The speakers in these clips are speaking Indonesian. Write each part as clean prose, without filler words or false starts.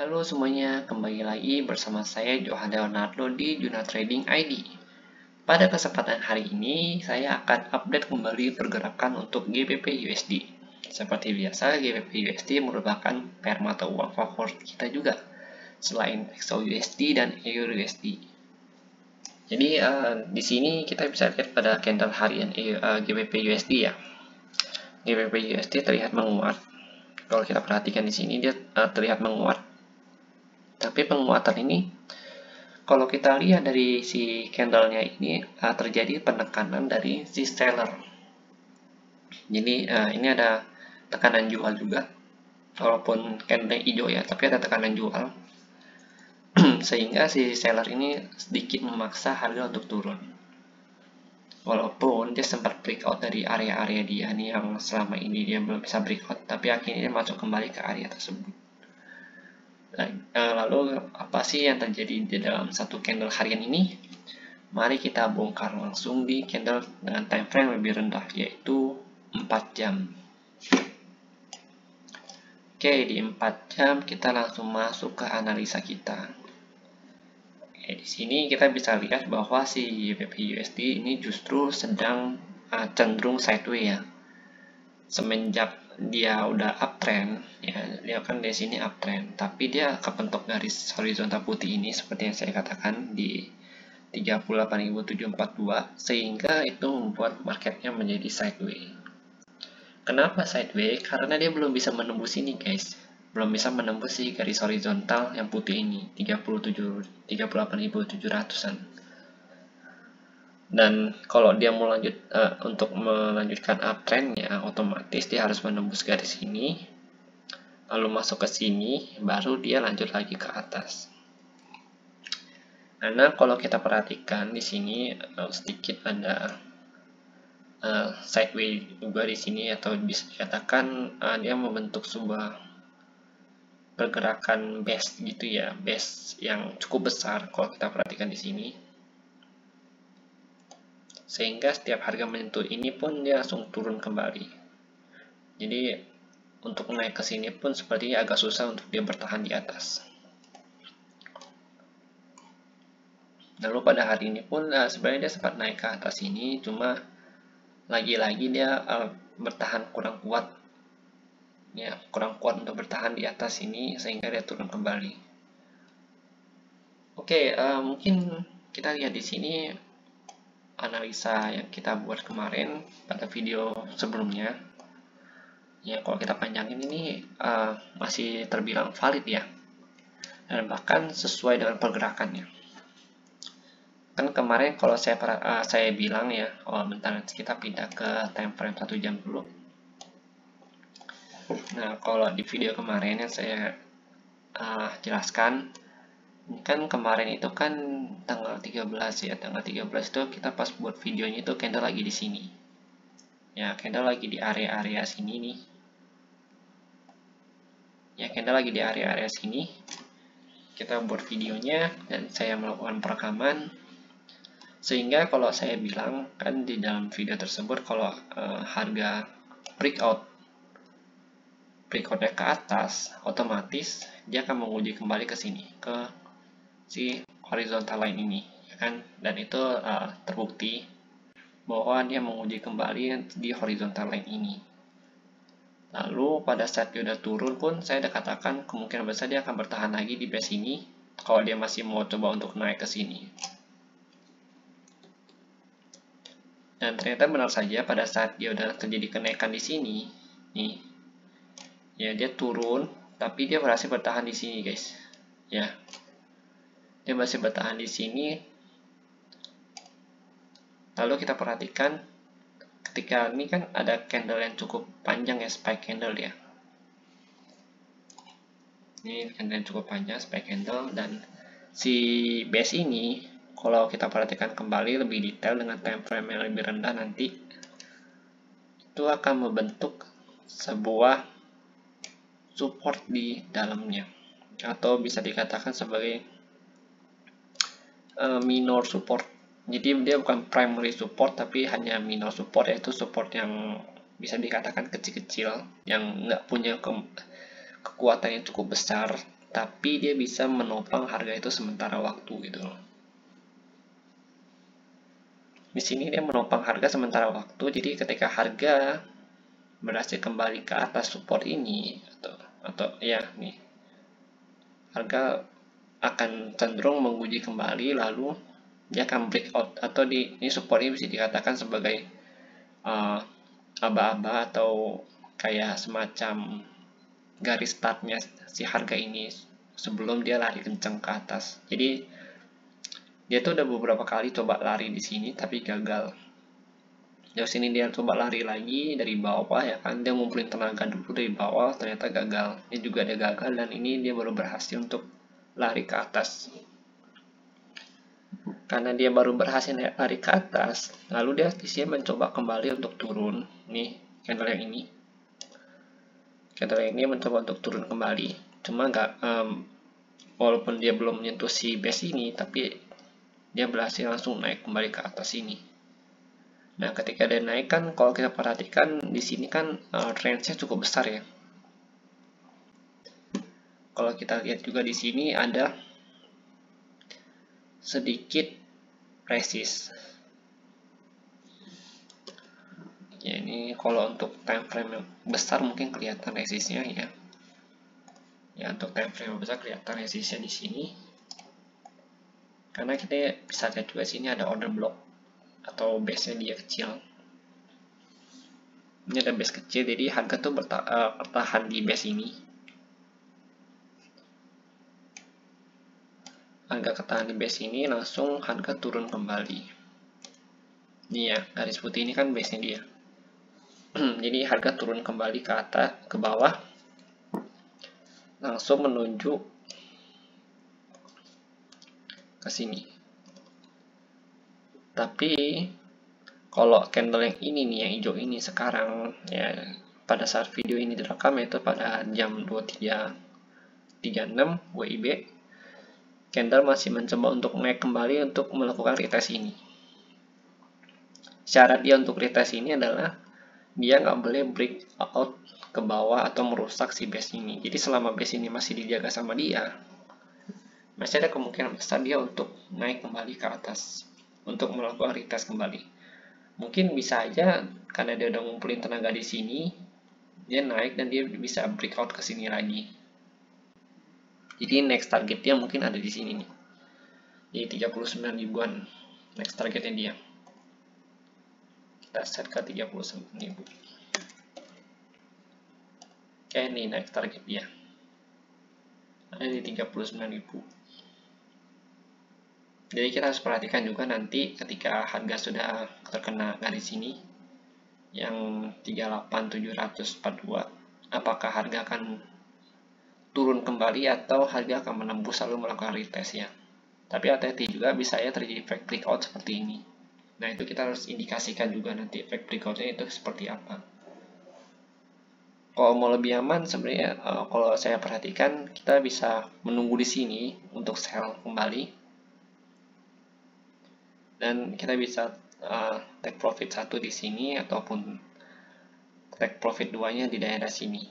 Halo semuanya, kembali lagi bersama saya Johan Leonardo di Juna Trading ID. Pada kesempatan hari ini, saya akan update kembali pergerakan untuk GBP USD. Seperti biasa, GBP USD merupakan pair mata uang favorit kita juga, selain XAU USD dan EUR USD. Jadi di sini kita bisa lihat pada candle harian GBP USD ya. GBP USD terlihat menguat. Kalau kita perhatikan di sini dia terlihat menguat. Tapi penguatan ini kalau kita lihat dari si candlenya ini terjadi penekanan dari si seller. Jadi ini ada tekanan jual juga, walaupun candle hijau ya, tapi ada tekanan jual. Sehingga si seller ini sedikit memaksa harga untuk turun. Walaupun dia sempat breakout dari area-area dia nih yang selama ini dia belum bisa breakout, tapi akhirnya dia masuk kembali ke area tersebut. Lalu apa sih yang terjadi di dalam satu candle harian ini? Mari kita bongkar langsung di candle dengan time frame lebih rendah, yaitu 4 jam. Oke, di 4 jam kita langsung masuk ke analisa kita. Oke, di sini kita bisa lihat bahwa si GBP USD ini justru sedang cenderung sideways ya. Semenjak dia udah uptrend, ya dia kan di sini uptrend, tapi dia kepentok garis horizontal putih ini seperti yang saya katakan di 38.742, sehingga itu membuat marketnya menjadi sideways. Kenapa sideways? Karena dia belum bisa menembus ini guys, belum bisa menembus si garis horizontal yang putih ini 38.700-an. Dan kalau dia mau lanjut untuk melanjutkan uptrendnya, otomatis dia harus menembus garis ini, lalu masuk ke sini, baru dia lanjut lagi ke atas. Karena kalau kita perhatikan di sini sedikit ada sideways juga di sini, atau bisa dikatakan dia membentuk sebuah pergerakan base gitu ya, base yang cukup besar kalau kita perhatikan di sini. Sehingga setiap harga menyentuh ini pun dia langsung turun kembali. Jadi untuk naik ke sini pun sepertinya agak susah untuk dia bertahan di atas. Lalu pada hari ini pun sebenarnya dia sempat naik ke atas ini, cuma lagi-lagi dia bertahan kurang kuat. Ya, kurang kuat untuk bertahan di atas ini sehingga dia turun kembali. Oke, mungkin kita lihat di sini analisa yang kita buat kemarin pada video sebelumnya. Ya, kalau kita panjangin ini masih terbilang valid ya, dan bahkan sesuai dengan pergerakannya. Kan kemarin kalau saya bilang ya, bentar kita pindah ke time frame 1 jam dulu. Nah, kalau di video kemarin yang saya jelaskan, kan kemarin itu kan tanggal 13 ya, tanggal 13 itu kita pas buat videonya itu candle lagi di sini. Ya, candle lagi di area-area sini nih. Ya, candle lagi di area-area sini. Kita buat videonya dan saya melakukan perekaman. Sehingga kalau saya bilang kan di dalam video tersebut, kalau harga breakoutnya ke atas, otomatis dia akan menguji kembali ke sini, ke si horizontal line ini, ya kan? Dan itu terbukti bahwa dia menguji kembali di horizontal line ini. Lalu pada saat dia udah turun pun saya udah katakan kemungkinan besar dia akan bertahan lagi di base ini kalau dia masih mau coba untuk naik ke sini. Dan ternyata benar saja pada saat dia udah terjadi kenaikan di sini, nih, ya dia turun, tapi dia berhasil bertahan di sini guys, ya, dia masih bertahan di sini. Lalu kita perhatikan, ketika ini kan ada candle yang cukup panjang ya, spike candle ya. Ini candle yang cukup panjang, spike candle, dan si base ini kalau kita perhatikan kembali lebih detail dengan time frame yang lebih rendah nanti, itu akan membentuk sebuah support di dalamnya, atau bisa dikatakan sebagai minor support. Jadi dia bukan primary support tapi hanya minor support, yaitu support yang bisa dikatakan kecil-kecil, yang nggak punya kekuatan yang cukup besar, tapi dia bisa menopang harga itu sementara waktu gitu loh. Di sini dia menopang harga sementara waktu, jadi ketika harga berhasil kembali ke atas support ini atau ya nih, harga akan cenderung menguji kembali, lalu dia akan breakout, atau ini support ini bisa dikatakan sebagai aba-aba atau kayak semacam garis startnya si harga ini sebelum dia lari kencang ke atas. Jadi dia tuh udah beberapa kali coba lari di sini tapi gagal. Dari sini dia coba lari lagi dari bawah ya kan, dia ngumpulin tenaga dulu dari bawah, ternyata gagal. Ini juga ada gagal, dan ini dia baru berhasil untuk lari ke atas. Karena dia baru berhasil lari ke atas, lalu dia disini mencoba kembali untuk turun. Nih candle yang ini. Candle ini mencoba untuk turun kembali, cuma nggak, walaupun dia belum menyentuh si base ini, tapi dia berhasil langsung naik kembali ke atas ini. Nah, ketika dia naik kan, kalau kita perhatikan di sini kan range-nya cukup besar ya. Kalau kita lihat juga di sini ada sedikit resist. Ya, ini kalau untuk time frame yang besar mungkin kelihatan resistnya ya. Ya, untuk time frame yang besar kelihatan resistnya di sini. Karena kita bisa lihat juga sini ada order block atau base-nya dia kecil. Ini ada base kecil, jadi harga tuh bertahan di base ini. Harga ketahan di base ini, langsung harga turun kembali. Ini ya, garis putih ini kan base-nya dia. Jadi harga turun kembali ke atas, ke bawah, langsung menuju ke sini. Tapi kalau candle yang ini nih, yang hijau ini sekarang ya, pada saat video ini direkam itu pada jam 23.36 WIB, candle masih mencoba untuk naik kembali untuk melakukan retest ini. Syarat dia untuk retest ini adalah dia nggak boleh breakout ke bawah atau merusak si base ini. Jadi selama base ini masih dijaga sama dia, masih ada kemungkinan besar dia untuk naik kembali ke atas untuk melakukan retest kembali. Mungkin bisa aja karena dia udah ngumpulin tenaga di sini, dia naik dan dia bisa breakout ke sini lagi. Jadi next target dia mungkin ada di sini nih. Jadi 39 ribuan next targetnya dia. Kita set ke 39 ribu. Oke, ini next target dia. Ada di 39 ribu. Jadi kita harus perhatikan juga nanti ketika harga sudah terkena garis ini yang 38.742, apakah harga akan turun kembali atau harga akan menembus lalu melakukan retest ya. Tapi hati-hati juga, bisa ya terjadi fake breakout seperti ini. Nah, itu kita harus indikasikan juga nanti fake breakoutnya itu seperti apa. Kalau mau lebih aman sebenarnya, kalau saya perhatikan kita bisa menunggu di sini untuk sell kembali, dan kita bisa take profit 1 di sini ataupun take profit 2-nya di daerah sini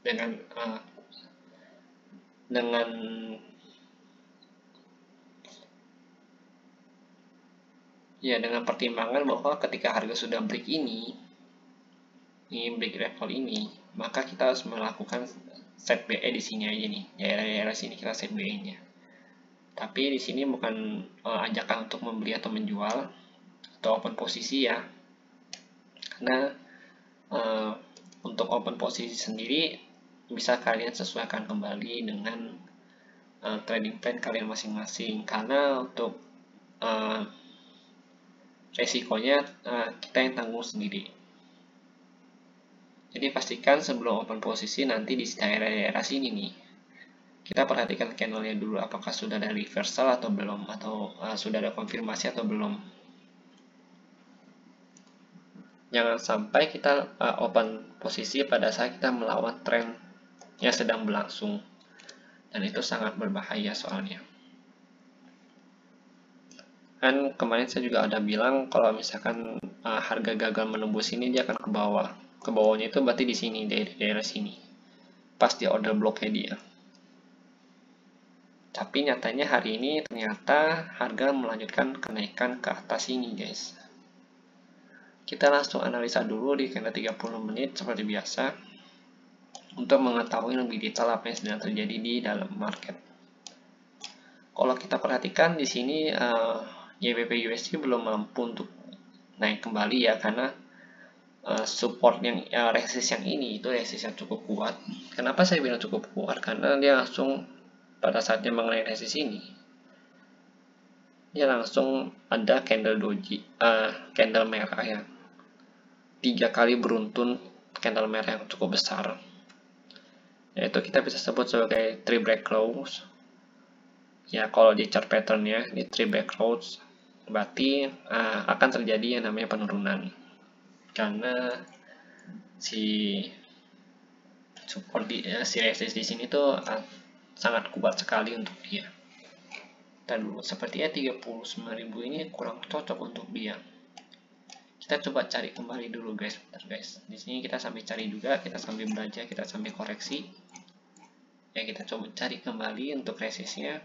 dengan pertimbangan bahwa ketika harga sudah break ini break level ini, maka kita harus melakukan set BE di sini aja nih, daerah-daerah sini kita set BE-nya. Tapi di sini bukan ajakan untuk membeli atau menjual atau open posisi ya, karena untuk open posisi sendiri bisa kalian sesuaikan kembali dengan trading plan kalian masing-masing, karena untuk resikonya kita yang tanggung sendiri. Jadi pastikan sebelum open posisi nanti di daerah-daerah sini nih, kita perhatikan candlenya dulu apakah sudah ada reversal atau belum, atau sudah ada konfirmasi atau belum. Jangan sampai kita open posisi pada saat kita melawan tren yang sedang berlangsung, dan itu sangat berbahaya soalnya. Kan kemarin saya juga ada bilang kalau misalkan harga gagal menembus ini, dia akan ke bawah. Ke bawahnya itu berarti di sini, daerah sini, pas di order blocknya dia. Tapi nyatanya hari ini ternyata harga melanjutkan kenaikan ke atas ini, guys. Kita langsung analisa dulu di candle 30 menit seperti biasa untuk mengetahui lebih detail apa yang sedang terjadi di dalam market. Kalau kita perhatikan di sini GBP USD belum mampu untuk naik kembali ya, karena support yang resist yang ini itu resist yang cukup kuat. Kenapa saya bilang cukup kuat? Karena dia langsung pada saatnya mengenai resist ini, dia langsung ada candle doji, candle merah ya, 3 kali beruntun candle merah yang cukup besar, yaitu kita bisa sebut sebagai three break close ya. Kalau di chart patternnya di three break close berarti akan terjadi yang namanya penurunan, karena si support si resist di sini tuh sangat kuat sekali untuk dia. Kita dulu sepertinya 39.000 ini kurang cocok untuk dia. Kita coba cari kembali dulu guys. Bentar guys. Di sini kita sambil cari juga, kita sambil belajar, kita sambil koreksi. Ya, kita coba cari kembali untuk resistnya.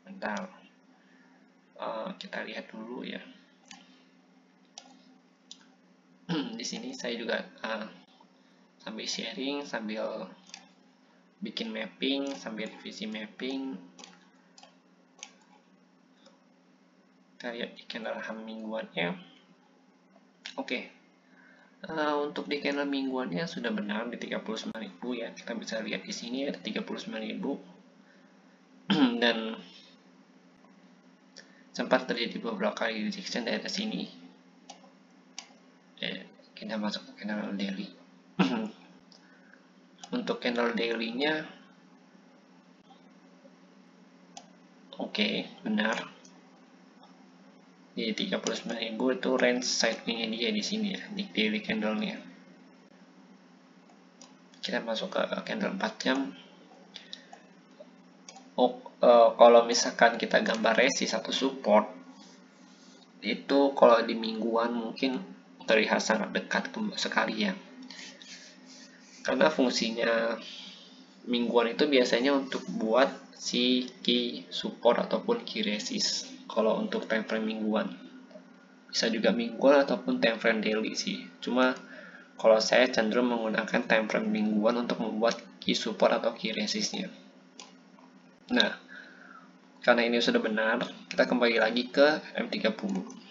Bentar. Kita lihat dulu ya. Di sini saya juga sambil sharing, sambil bikin mapping, sambil revisi mapping. Kita lihat di candle ham mingguannya. Oke. Untuk di candle mingguannya sudah benar di 39.000 ya. Kita bisa lihat di sini ada 39.000 dan sempat terjadi beberapa kali rejection dari sini. Kita masuk ke candle daily. Untuk candle daily-nya oke, benar. Di 39.000 itu range sideway-nya dia di sini ya, di daily candle-nya. Kita masuk ke candle 4 jam. Kalau misalkan kita gambar resist atau support, itu kalau di mingguan mungkin terlihat sangat dekat sekali ya. Karena fungsinya mingguan itu biasanya untuk buat si key support ataupun key resist. Kalau untuk time frame mingguan, bisa juga mingguan ataupun time frame daily sih. Cuma kalau saya cenderung menggunakan time frame mingguan untuk membuat key support atau key resistnya. Nah, karena ini sudah benar, kita kembali lagi ke M30.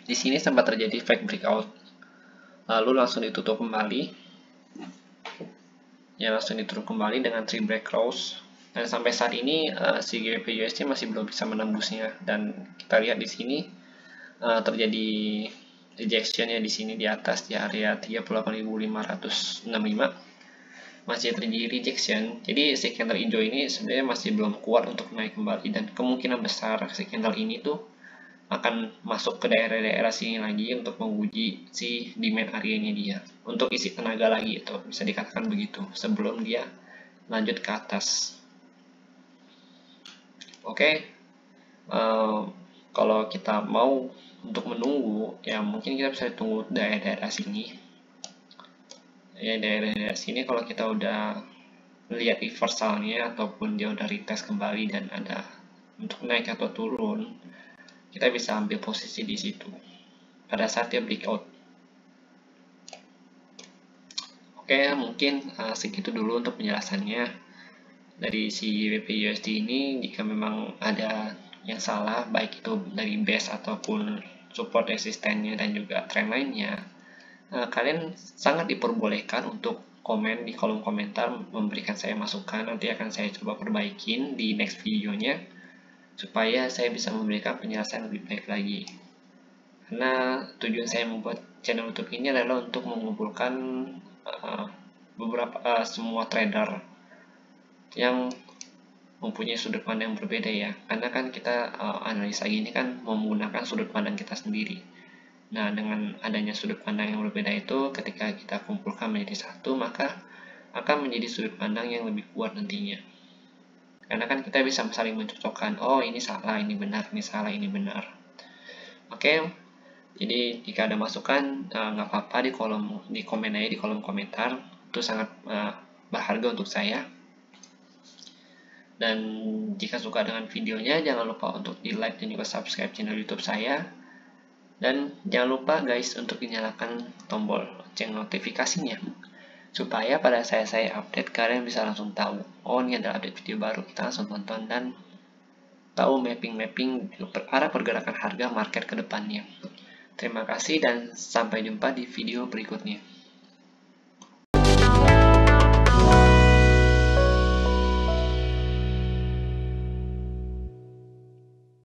Di sini sempat terjadi fake breakout, lalu langsung ditutup kembali. Ya, langsung ditutup kembali dengan 3 break close. Dan sampai saat ini si GBP USD masih belum bisa menembusnya, dan kita lihat di sini terjadi rejectionnya di sini di atas di area 38.565 masih terjadi rejection. Jadi si candle hijau ini sebenarnya masih belum kuat untuk naik kembali, dan kemungkinan besar si candle ini tuh akan masuk ke daerah-daerah sini lagi untuk menguji si demand area-nya dia, untuk isi tenaga lagi, itu bisa dikatakan begitu, sebelum dia lanjut ke atas. Oke. Kalau kita mau untuk menunggu ya, mungkin kita bisa tunggu daerah-daerah sini ya. Daerah-daerah sini kalau kita udah lihat reversalnya ataupun dia udah retest kembali dan ada untuk naik atau turun, kita bisa ambil posisi di situ pada saat dia breakout. Oke, mungkin segitu dulu untuk penjelasannya dari si GBP USD ini. Jika memang ada yang salah, baik itu dari base ataupun support resistennya dan juga trendline-nya, kalian sangat diperbolehkan untuk komen di kolom komentar, memberikan saya masukan. Nanti akan saya coba perbaikin di next videonya supaya saya bisa memberikan penjelasan lebih baik lagi. Karena tujuan saya membuat channel YouTube ini adalah untuk mengumpulkan beberapa semua trader yang mempunyai sudut pandang yang berbeda ya. Karena kan kita analisa gini kan menggunakan sudut pandang kita sendiri. Nah, dengan adanya sudut pandang yang berbeda itu, ketika kita kumpulkan menjadi satu, maka akan menjadi sudut pandang yang lebih kuat nantinya. Karena kan kita bisa saling mencocokkan, oh ini salah, ini benar, ini salah, ini benar. Oke, Jadi jika ada masukan, nggak apa-apa di komen aja di kolom komentar. Itu sangat berharga untuk saya. Dan jika suka dengan videonya, jangan lupa untuk di like dan juga subscribe channel YouTube saya. Dan jangan lupa guys untuk dinyalakan tombol lonceng notifikasinya, supaya pada saya update kalian bisa langsung tahu, oh ini adalah update video baru, kita langsung tonton dan tahu mapping arah pergerakan harga market ke depannya. Terima kasih dan sampai jumpa di video berikutnya.